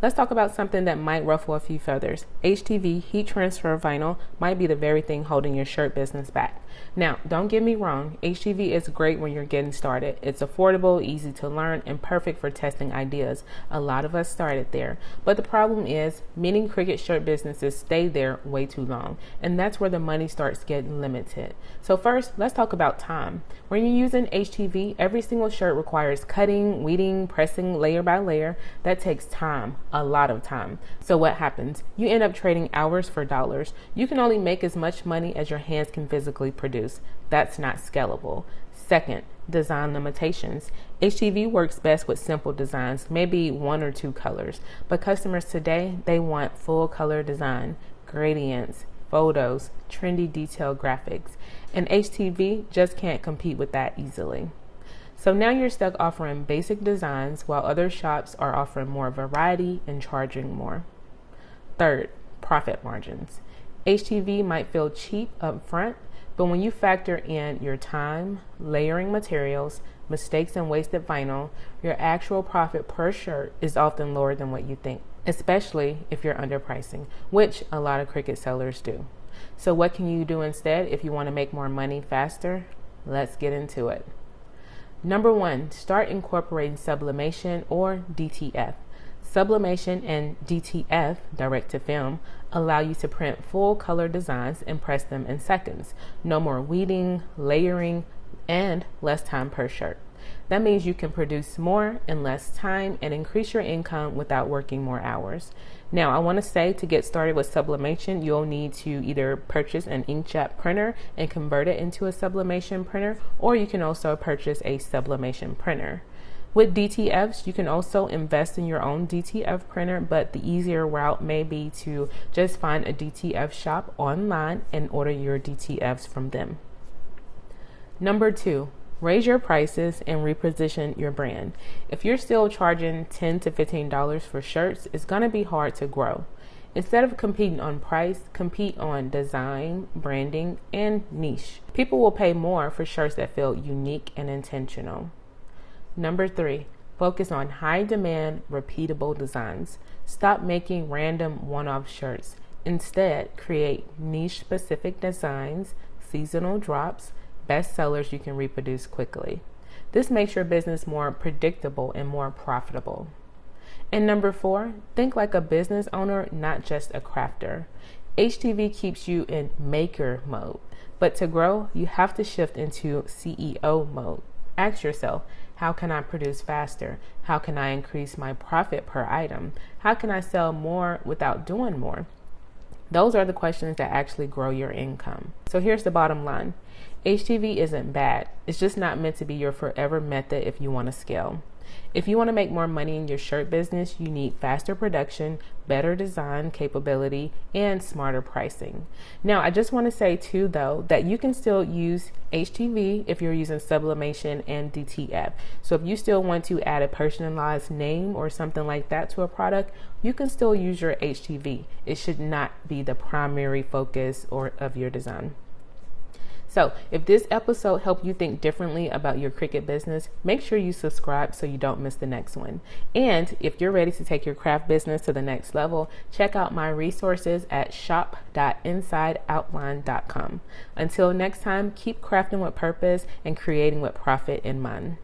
let's talk about something that might ruffle a few feathers. HTV, heat transfer vinyl, might be the very thing holding your shirt business back. Now, don't get me wrong, HTV is great when you're getting started. It's affordable, easy to learn, and perfect for testing ideas. A lot of us started there. But the problem is, many Cricut shirt businesses stay there way too long, and that's where the money starts getting limited. So first, let's talk about time. When you're using HTV, every single shirt requires cutting, weeding, pressing layer by layer. That takes time, a lot of time. So what happens? You end up trading hours for dollars. You can only make as much money as your hands can physically produce. That's not scalable. Second, design limitations. HTV works best with simple designs, maybe 1 or 2 colors. But customers today, they want full color design, gradients, photos, trendy detailed graphics. And HTV just can't compete with that easily. So now you're stuck offering basic designs while other shops are offering more variety and charging more. Third, profit margins. HTV might feel cheap up front, but when you factor in your time, layering materials, mistakes and wasted vinyl, your actual profit per shirt is often lower than what you think, especially if you're underpricing, which a lot of Cricut sellers do. So what can you do instead if you want to make more money faster? Let's get into it. Number 1, start incorporating sublimation or DTF. Sublimation and DTF, direct to film, allow you to print full color designs and press them in seconds. No more weeding, layering, and less time per shirt. That means you can produce more in less time and increase your income without working more hours. Now, I want to say to get started with sublimation, you'll need to either purchase an inkjet printer and convert it into a sublimation printer, or you can also purchase a sublimation printer. With DTFs, you can also invest in your own DTF printer, but the easier route may be to just find a DTF shop online and order your DTFs from them. Number 2, raise your prices and reposition your brand. If you're still charging $10 to $15 for shirts, it's going to be hard to grow. Instead of competing on price, compete on design, branding, and niche. People will pay more for shirts that feel unique and intentional. Number 3, focus on high demand, repeatable designs. Stop making random one-off shirts. Instead, create niche specific designs, seasonal drops, best sellers you can reproduce quickly. This makes your business more predictable and more profitable. And number 4, think like a business owner, not just a crafter. HTV keeps you in maker mode, but to grow, you have to shift into CEO mode. Ask yourself, how can I produce faster? How can I increase my profit per item? How can I sell more without doing more? Those are the questions that actually grow your income. So here's the bottom line. HTV isn't bad. It's just not meant to be your forever method if you want to scale. If you want to make more money in your shirt business, you need faster production, better design capability, and smarter pricing. Now, I just want to say too, though, that you can still use HTV if you're using sublimation and DTF. So if you still want to add a personalized name or something like that to a product, you can still use your HTV. It should not be the primary focus of your design. So if this episode helped you think differently about your Cricut business, make sure you subscribe so you don't miss the next one. And if you're ready to take your craft business to the next level, check out my resources at shop.insideoutline.com. Until next time, keep crafting with purpose and creating with profit in mind.